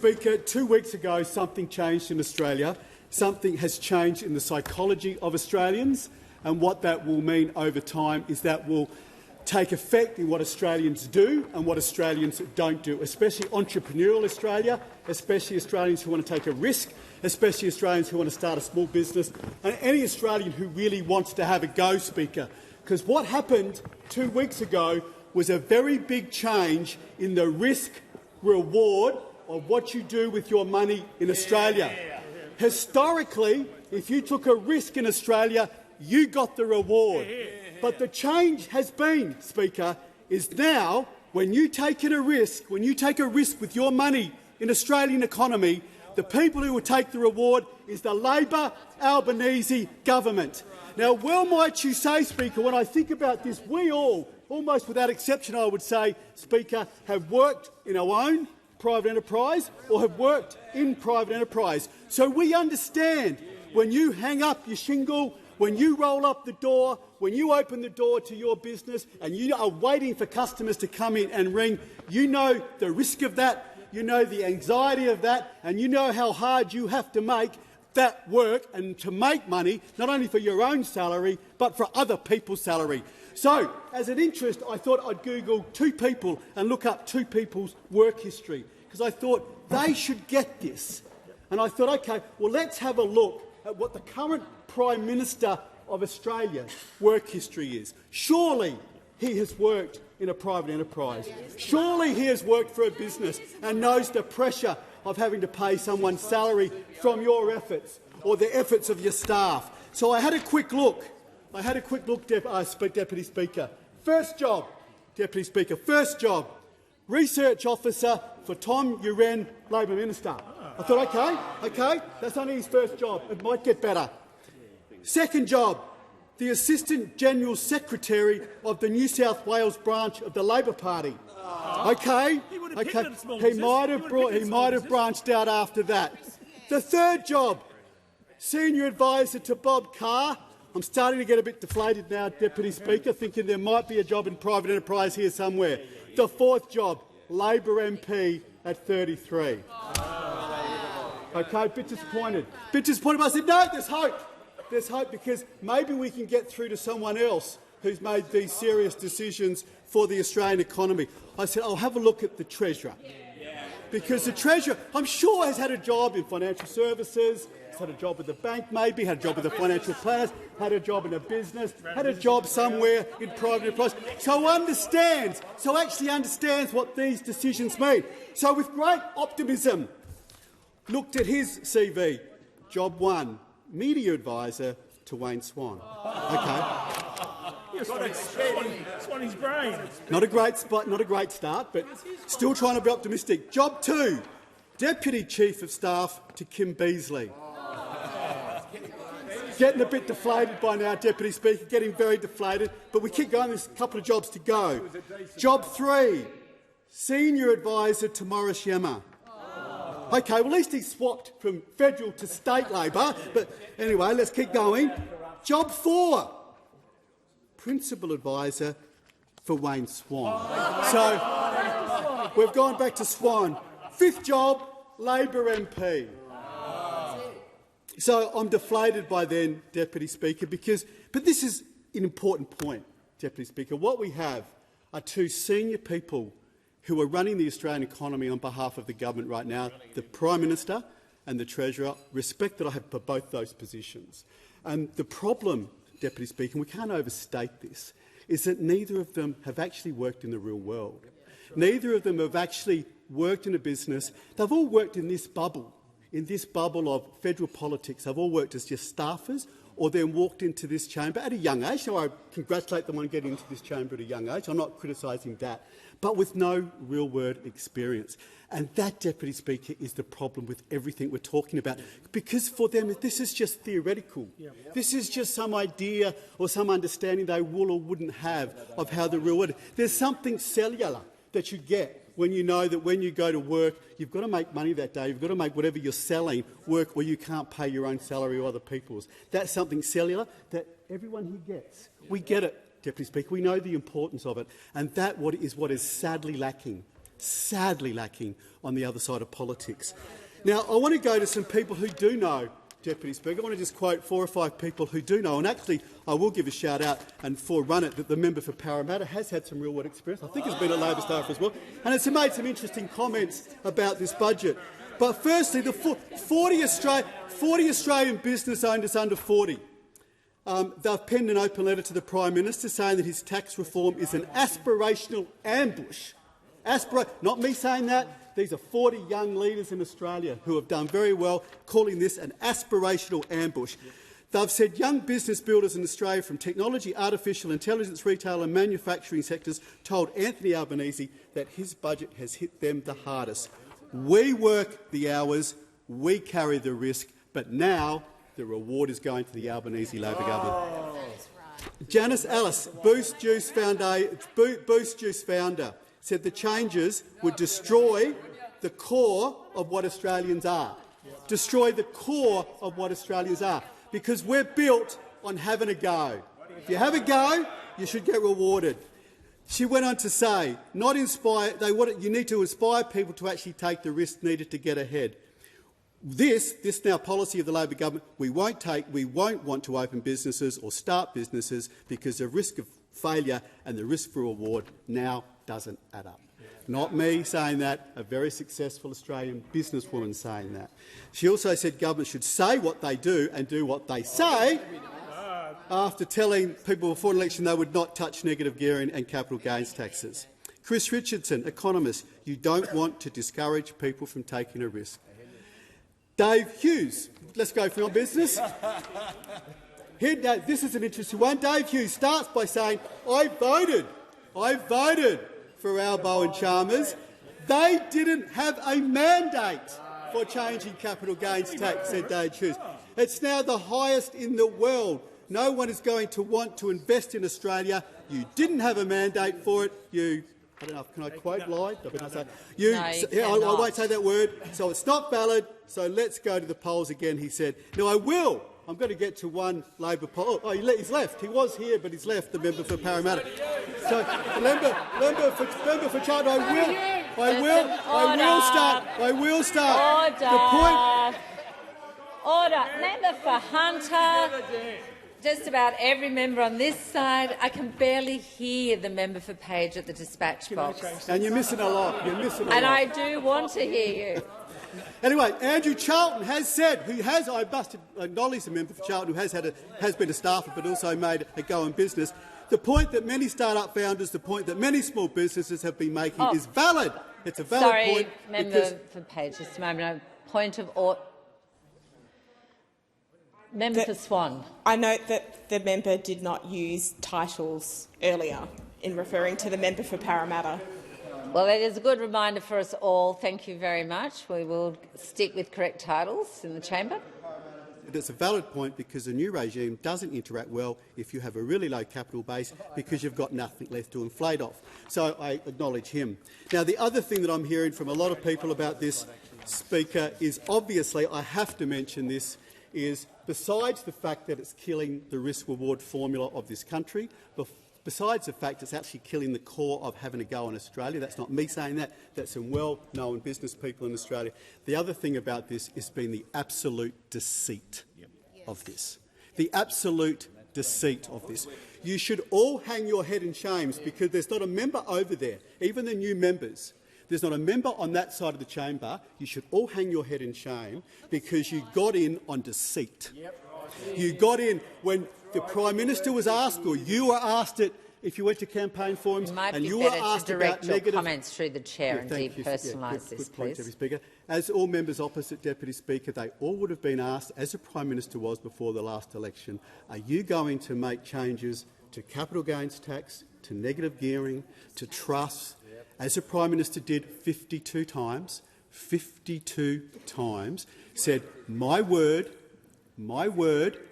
Speaker, 2 weeks ago something changed in Australia. Something has changed in the psychology of Australians, and what that will mean over time is that will take effect in what Australians do and what Australians don't do, especially entrepreneurial Australia, especially Australians who want to take a risk, especially Australians who want to start a small business, and any Australian who really wants to have a go, Speaker. Because what happened 2 weeks ago was a very big change in the risk-reward of what you do with your money in Australia. Historically, if you took a risk in Australia, you got the reward. But the change has been, Speaker, is now when you take a risk with your money in the Australian economy, the people who will take the reward is the Labor Albanese government. Now, well might you say, Speaker, when I think about this, we all, almost without exception, I would say, Speaker, have worked in our own private enterprise or have worked in private enterprise. So we understand when you hang up your shingle, when you roll up the door, when you open the door to your business and you are waiting for customers to come in and ring, you know the risk of that, you know the anxiety of that, and you know how hard you have to make that work and to make money, not only for your own salary, but for other people's salary. So, as an interest, I thought I'd Google 2 people and look up 2 people's work history, because I thought they should get this. And I thought, OK, well, let's have a look at what the current Prime Minister of Australia's work history is. Surely he has worked in a private enterprise. Surely he has worked for a business and knows the pressure of having to pay someone's salary from your efforts or the efforts of your staff. So I had a quick look. Deputy Speaker. First job, Deputy Speaker, first job, Research Officer for Tom Uren, Labor Minister. I thought, OK, that's only his first job. It might get better. Second job, the Assistant General Secretary of the New South Wales branch of the Labor Party. OK, he might have branched out after that. The third job, Senior Advisor to Bob Carr. I'm starting to get a bit deflated now, Deputy Speaker, thinking there might be a job in private enterprise here somewhere. The fourth job, Labor MP at 33. OK, a bit disappointed. But I said, no, there's hope. There's hope because maybe we can get through to someone else who's made these serious decisions for the Australian economy. I said, I'll have a look at the Treasurer. Because the Treasurer, I'm sure, has had a job in financial services, has had a job with the bank maybe, had a job with the financial planners, had a job in a business, had a job somewhere in private enterprise. So actually understands what these decisions mean. So with great optimism, looked at his CV. Job 1, Media Advisor to Wayne Swan. OK. Swanny's brain. Not a great start, but still trying to be optimistic. Job 2, Deputy Chief of Staff to Kim Beazley. Getting a bit deflated by now, Deputy Speaker, getting very deflated, but we keep going, there's a couple of jobs to go. Job 3, Senior Advisor to Morris Yemma. OK, well, at least he swapped from federal to state Labor, but anyway, let's keep going. Job 4, Principal Advisor for Wayne Swan. So we've gone back to Swan. 5th job, Labor MP. So I'm deflated by then, Deputy Speaker, but this is an important point, Deputy Speaker. What we have are 2 senior people who are running the Australian economy on behalf of the government right now, the Prime Minister and the Treasurer. Respect that I have for both those positions. And the problem, Deputy Speaker, and we can't overstate this, is that neither of them have actually worked in the real world. Neither of them have actually worked in a business. They've all worked in this bubble of federal politics. They've all worked as just staffers or then walked into this chamber at a young age. So I congratulate them on getting into this chamber at a young age. I'm not criticising that. But with no real-world experience. And that, Deputy Speaker, is the problem with everything we're talking about. Because for them, this is just theoretical. This is just some idea or some understanding they will or wouldn't have of how the real world is. There's something cellular that you get when you know that when you go to work, you've got to make money that day. You've got to make whatever you're selling work where you can't pay your own salary or other people's. That's something cellular that everyone here gets. We get it, Deputy Speaker. We know the importance of it. And that is what is sadly lacking sadly lacking on the other side of politics. Now, I want to go to some people who do know, Deputy Speaker. I want to just quote 4 or 5 people who do know, and actually I will give a shout-out and forerun it that the member for Parramatta has had some real-world experience. I think he's been a Labor staffer as well, and has made some interesting comments about this budget. But firstly, the 40 Australian business owners under 40, they've penned an open letter to the Prime Minister saying that his tax reform is an aspirational ambush. Not me saying that. These are 40 young leaders in Australia who have done very well, calling this an aspirational ambush. They've said young business builders in Australia from technology, artificial intelligence, retail and manufacturing sectors told Anthony Albanese that his budget has hit them the hardest. We work the hours, we carry the risk, but now the reward is going to the Albanese Labor government. Janice Ellis, Boost Juice founder, said the changes would destroy the core of what Australians are. Destroy the core of what Australians are. Because we're built on having a go. If you have a go, you should get rewarded. She went on to say, you need to inspire people to actually take the risk needed to get ahead. This now policy of the Labor government, we won't want to open businesses or start businesses because the risk of failure and the risk for reward now doesn't add up. Not me saying that, a very successful Australian businesswoman saying that. She also said government should say what they do and do what they say after telling people before an election they would not touch negative gearing and capital gains taxes. Chris Richardson, economist, you don't want to discourage people from taking a risk. Dave Hughes, let's go for your business. This is an interesting one. Dave Hughes starts by saying, I voted for Albo and Chalmers. They didn't have a mandate for changing capital gains tax, said Dave Hughes. It's now the highest in the world. No one is going to want to invest in Australia. You didn't have a mandate for it. I don't know, can I quote lied? I won't say that word. So it's not valid. So let's go to the polls again, he said. Now, I'm going to get to one Labor poll. Oh, he's left. He was here, but he's left, the member for Parramatta. So, member for Charter, I will start. Order. Member for Hunter. Just about every member on this side. I can barely hear the member for Page at the dispatch box. And you're missing a lot. And I do want to hear you. Anyway, Andrew Charlton has said, I must acknowledge the member for Charlton who has been a staffer but also made a go in business. The point that many start-up founders, the point that many small businesses have been making is valid. It's a valid point. Sorry, member for Page, just a moment. A point of order. Member for Swan. I note that the member did not use titles earlier in referring to the member for Parramatta. Well, it is a good reminder for us all. Thank you very much. We will stick with correct titles in the chamber. It's a valid point because the new regime doesn't interact well if you have a really low capital base because you've got nothing left to inflate off. So I acknowledge him. Now, the other thing that I'm hearing from a lot of people about this, Speaker, is obviously, I have to mention this, is besides the fact that it's killing the risk-reward formula of this country, besides the fact it's actually killing the core of having a go in Australia, that's not me saying that, that's some well-known business people in Australia. The other thing about this has been the absolute deceit of this. The absolute deceit of this. You should all hang your head in shame because there's not a member over there, even the new members, there's not a member on that side of the chamber. You should all hang your head in shame because you got in on deceit. You got in when the Prime Minister was asked, or you were asked it if you went to campaign forums, and you were asked about negative comments through the chair and depersonalise this, good point, please. Deputy Speaker. As all members opposite Deputy Speaker, they all would have been asked, as the Prime Minister was before the last election, are you going to make changes to capital gains tax, to negative gearing, to trusts, as the Prime Minister did 52 times, said, my word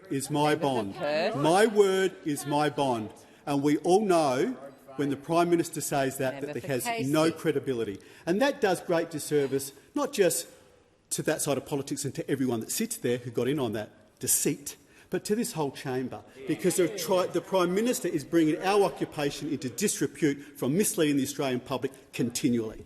is my bond. My word is my bond. And we all know when the Prime Minister says that it has no credibility. And that does great disservice, not just to that side of politics and to everyone that sits there who got in on that deceit, but to this whole chamber, because the Prime Minister is bringing our occupation into disrepute from misleading the Australian public continually.